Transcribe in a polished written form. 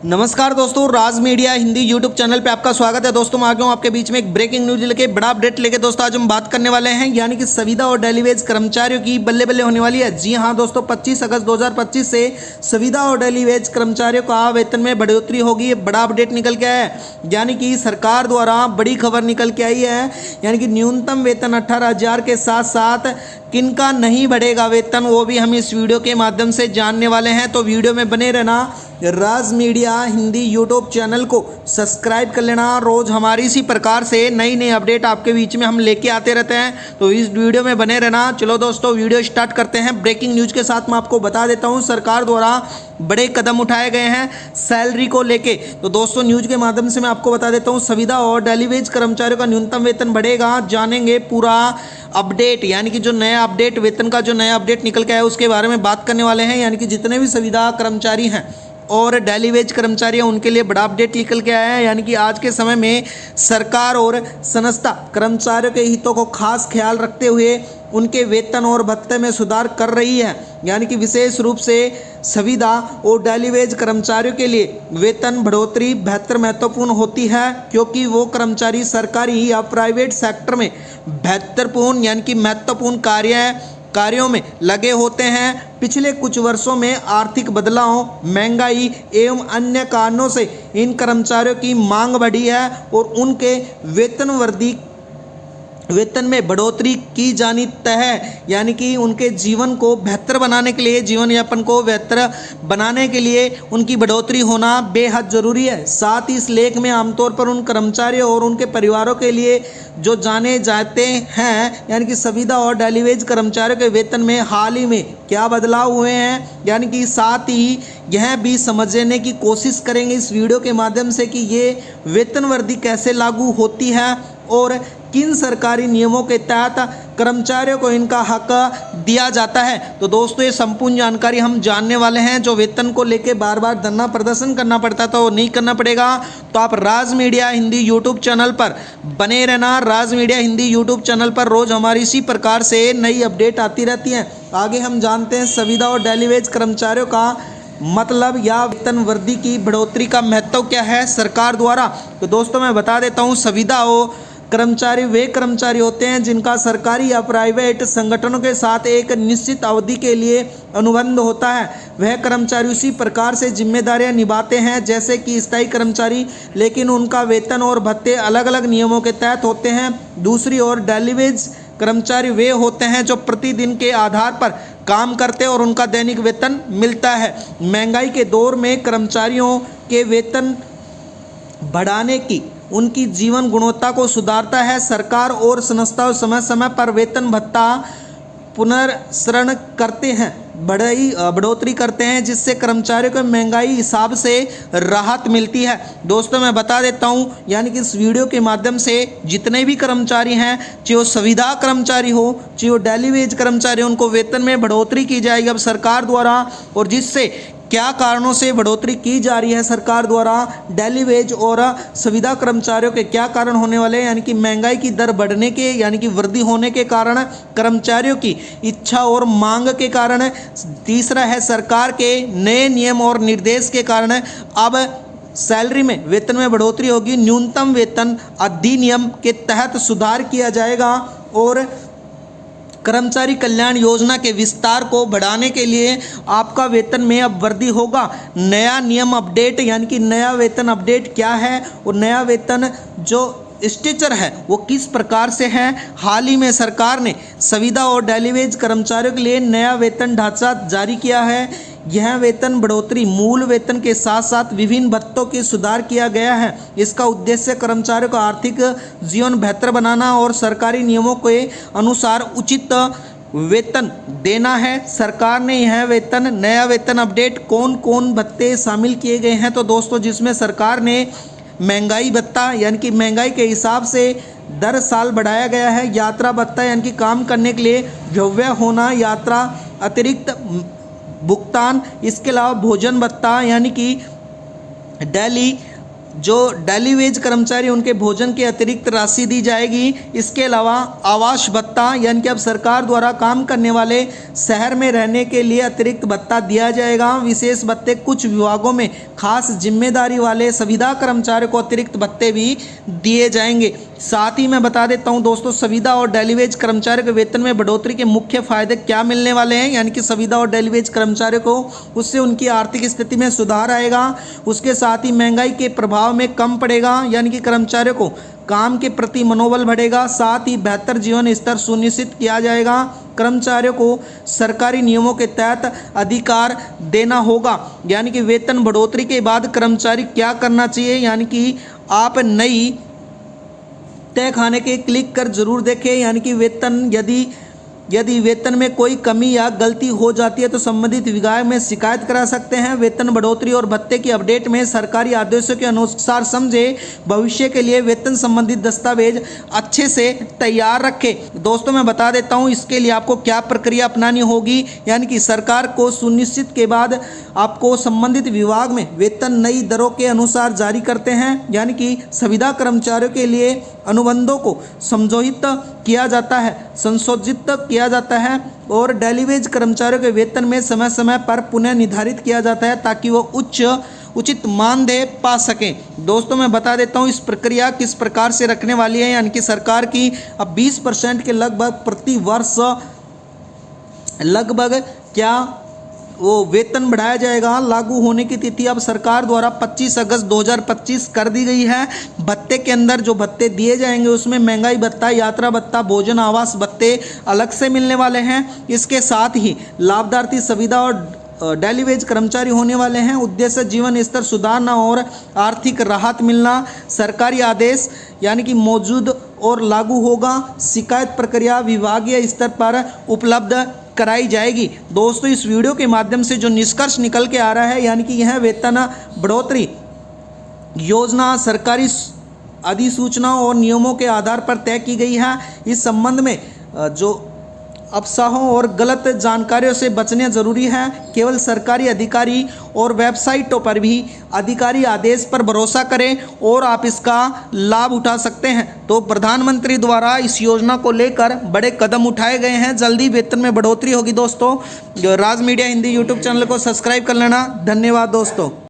नमस्कार दोस्तों, राज media Hindi YouTube channel पे आपका स्वागत है। दोस्तों मैं आ गया हूँ आपके बीच में एक ब्रेकिंग न्यूज लेके, बड़ा अपडेट लेके। दोस्तों आज हम बात करने वाले हैं यानी कि संविदा और डेली वेज कर्मचारियों की बल्ले बल्ले होने वाली है। जी हाँ दोस्तों, 25 अगस्त 2025 से संविदा और डेली वेज कर्मचारियों का वेतन में बढ़ोतरी होगी। ये बड़ा अपडेट निकल के आया है, यानी कि सरकार द्वारा बड़ी खबर निकल के आई है। यानी कि न्यूनतम वेतन 18,000 के साथ साथ किनका नहीं बढ़ेगा वेतन, वो भी हम इस वीडियो के माध्यम से जानने वाले हैं। तो वीडियो में बने रहना, राज मीडिया हिंदी यूट्यूब चैनल को सब्सक्राइब कर लेना। रोज हमारी इसी प्रकार से नई नई अपडेट आपके बीच में हम लेके आते रहते हैं, तो इस वीडियो में बने रहना। चलो दोस्तों वीडियो स्टार्ट करते हैं। ब्रेकिंग न्यूज के साथ मैं आपको बता देता हूं, सरकार द्वारा बड़े कदम उठाए गए हैं सैलरी को लेके। तो दोस्तों न्यूज के माध्यम से मैं आपको बता देता हूं, संविदा और डेली वेज कर्मचारियों का न्यूनतम वेतन बढ़ेगा। जानेंगे पूरा अपडेट, यानी कि जो नया अपडेट, वेतन का जो नया अपडेट निकल के आया उसके बारे में बात करने वाले हैं। यानी कि जितने भी संविदा कर्मचारी हैं और डेली वेज कर्मचारी हैं उनके लिए बड़ा अपडेट निकल के आया है। यानी कि आज के समय में सरकार और संस्था कर्मचारियों के हितों को खास ख्याल रखते हुए उनके वेतन और भत्ते में सुधार कर रही है। यानी कि विशेष रूप से संविदा और डेली वेज कर्मचारियों के लिए वेतन बढ़ोतरी बेहतर महत्वपूर्ण होती है, क्योंकि वो कर्मचारी सरकारी या प्राइवेट सेक्टर में बेहतरपूर्ण यानी कि महत्वपूर्ण कार्यों में लगे होते हैं। पिछले कुछ वर्षों में आर्थिक बदलाव, महंगाई एवं अन्य कारणों से इन कर्मचारियों की मांग बढ़ी है और उनके वेतन में बढ़ोतरी की जानी तय है। यानी कि उनके जीवन को बेहतर बनाने के लिए, जीवन यापन को बेहतर बनाने के लिए उनकी बढ़ोतरी होना बेहद ज़रूरी है। साथ ही इस लेख में आमतौर पर उन कर्मचारियों और उनके परिवारों के लिए जो जाने जाते हैं, यानी कि संविदा और डेली वेज कर्मचारियों के वेतन में हाल ही में क्या बदलाव हुए हैं, यानी कि साथ ही यह भी समझने की कोशिश करेंगे इस वीडियो के माध्यम से कि ये वेतन वृद्धि कैसे लागू होती है और किन सरकारी नियमों के तहत कर्मचारियों को इनका हक दिया जाता है। तो दोस्तों ये संपूर्ण जानकारी हम जानने वाले हैं। जो वेतन को लेके बार बार धरना प्रदर्शन करना पड़ता था वो नहीं करना पड़ेगा। तो आप राज मीडिया हिंदी यूट्यूब चैनल पर बने रहना। राज मीडिया हिंदी यूट्यूब चैनल पर रोज हमारी इसी प्रकार से नई अपडेट आती रहती हैं। आगे हम जानते हैं संविदा और डेली वेज कर्मचारियों का मतलब या वेतन वृद्धि की बढ़ोतरी का महत्व क्या है सरकार द्वारा। तो दोस्तों मैं बता देता हूँ, संविदा और कर्मचारी वे कर्मचारी होते हैं जिनका सरकारी या प्राइवेट संगठनों के साथ एक निश्चित अवधि के लिए अनुबंध होता है। वह कर्मचारी उसी प्रकार से जिम्मेदारियां निभाते हैं जैसे कि स्थायी कर्मचारी, लेकिन उनका वेतन और भत्ते अलग अलग नियमों के तहत होते हैं। दूसरी ओर डेली वेज कर्मचारी वे होते हैं जो प्रतिदिन के आधार पर काम करते हैं और उनका दैनिक वेतन मिलता है। महंगाई के दौर में कर्मचारियों के वेतन बढ़ाने की उनकी जीवन गुणवत्ता को सुधारता है। सरकार और संस्थाएं समय समय पर वेतन भत्ता पुनर्सरण करते हैं, बढ़ोतरी करते हैं, जिससे कर्मचारियों को महंगाई हिसाब से राहत मिलती है। दोस्तों मैं बता देता हूं, यानी कि इस वीडियो के माध्यम से जितने भी कर्मचारी हैं, चाहे वो संविदा कर्मचारी हो चाहे वो डेली वेज कर्मचारी हो, उनको वेतन में बढ़ोतरी की जाएगी अब सरकार द्वारा। और जिससे क्या कारणों से बढ़ोतरी की जा रही है सरकार द्वारा डेली वेज और संविदा कर्मचारियों के क्या कारण होने वाले हैं, यानी कि महंगाई की दर बढ़ने के यानी कि वृद्धि होने के कारण, कर्मचारियों की इच्छा और मांग के कारण, तीसरा है सरकार के नए नियम और निर्देश के कारण अब सैलरी में वेतन में बढ़ोतरी होगी। न्यूनतम वेतन अधिनियम के तहत सुधार किया जाएगा और कर्मचारी कल्याण योजना के विस्तार को बढ़ाने के लिए आपका वेतन में अब वृद्धि होगा। नया नियम अपडेट यानी कि नया वेतन अपडेट क्या है और नया वेतन जो स्ट्रक्चर है वो किस प्रकार से है। हाल ही में सरकार ने संविदा और डेली वेज कर्मचारियों के लिए नया वेतन ढांचा जारी किया है। यह वेतन बढ़ोतरी मूल वेतन के साथ साथ विभिन्न भत्तों की सुधार किया गया है। इसका उद्देश्य कर्मचारियों का आर्थिक जीवन बेहतर बनाना और सरकारी नियमों के अनुसार उचित वेतन देना है। सरकार ने यह नया वेतन अपडेट कौन कौन भत्ते शामिल किए गए हैं, तो दोस्तों जिसमें सरकार ने महंगाई भत्ता यानी कि महंगाई के हिसाब से दर साल बढ़ाया गया है। यात्रा भत्ता यानी कि काम करने के लिए व्यव्य होना, यात्रा अतिरिक्त भुगतान, इसके अलावा भोजन भत्ता यानी कि डेली जो डेली वेज कर्मचारी उनके भोजन की अतिरिक्त राशि दी जाएगी। इसके अलावा आवास भत्ता, यानी कि अब सरकार द्वारा काम करने वाले शहर में रहने के लिए अतिरिक्त भत्ता दिया जाएगा। विशेष भत्ते कुछ विभागों में खास जिम्मेदारी वाले संविदा कर्मचारियों को अतिरिक्त भत्ते भी दिए जाएंगे। साथ ही मैं बता देता हूं दोस्तों, संविदा और डेली वेज कर्मचारियों के वेतन में बढ़ोतरी के मुख्य फायदे क्या मिलने वाले हैं। यानी कि संविदा और डेली वेज कर्मचारियों को उससे उनकी आर्थिक स्थिति में सुधार आएगा। उसके साथ ही महंगाई के प्रभाव में कम पड़ेगा, यानी कि कर्मचारियों को काम के प्रति मनोबल बढ़ेगा। साथ ही बेहतर जीवन स्तर सुनिश्चित किया जाएगा। कर्मचारियों को सरकारी नियमों के तहत अधिकार देना होगा। यानी कि वेतन बढ़ोतरी के बाद कर्मचारी क्या करना चाहिए, यानी कि आप नई तय खाने के क्लिक कर जरूर देखें। यानी कि वेतन यदि वेतन में कोई कमी या गलती हो जाती है तो संबंधित विभाग में शिकायत करा सकते हैं। वेतन बढ़ोतरी और भत्ते की अपडेट में सरकारी आदेशों के अनुसार समझे। भविष्य के लिए वेतन संबंधित दस्तावेज अच्छे से तैयार रखें। दोस्तों मैं बता देता हूं इसके लिए आपको क्या प्रक्रिया अपनानी होगी। यानी कि सरकार को सुनिश्चित के बाद आपको संबंधित विभाग में वेतन नई दरों के अनुसार जारी करते हैं। यानी कि संविदा कर्मचारियों के लिए अनुबंधों को संशोधित किया जाता है और डेली वेज कर्मचारियों के वेतन में समय समय पर पुनः निर्धारित किया जाता है ताकि वो उचित मानदेय पा सकें। दोस्तों मैं बता देता हूँ इस प्रक्रिया किस प्रकार से रखने वाली है। यानी कि सरकार की अब 20% के लगभग प्रति वर्ष लगभग क्या वो वेतन बढ़ाया जाएगा। लागू होने की तिथि अब सरकार द्वारा 25 अगस्त 2025 कर दी गई है। भत्ते के अंदर जो भत्ते दिए जाएंगे उसमें महंगाई भत्ता, यात्रा भत्ता, भोजन आवास भत्ते अलग से मिलने वाले हैं। इसके साथ ही लाभार्थी संविदा और डेली वेज कर्मचारी होने वाले हैं। उद्देश्य जीवन स्तर सुधारना और आर्थिक राहत मिलना। सरकारी आदेश यानी कि मौजूद और लागू होगा। शिकायत प्रक्रिया विभागीय स्तर पर उपलब्ध कराई जाएगी। दोस्तों इस वीडियो के माध्यम से जो निष्कर्ष निकल के आ रहा है, यानी कि यह वेतन बढ़ोतरी योजना सरकारी अधिसूचना और नियमों के आधार पर तय की गई है। इस संबंध में जो अफवाहों और गलत जानकारियों से बचने जरूरी है। केवल सरकारी अधिकारी और वेबसाइटों पर भी अधिकारी आदेश पर भरोसा करें और आप इसका लाभ उठा सकते हैं। तो प्रधानमंत्री द्वारा इस योजना को लेकर बड़े कदम उठाए गए हैं। जल्दी वेतन में बढ़ोतरी होगी। दोस्तों राज मीडिया हिंदी यूट्यूब चैनल को सब्सक्राइब कर लेना। धन्यवाद दोस्तों।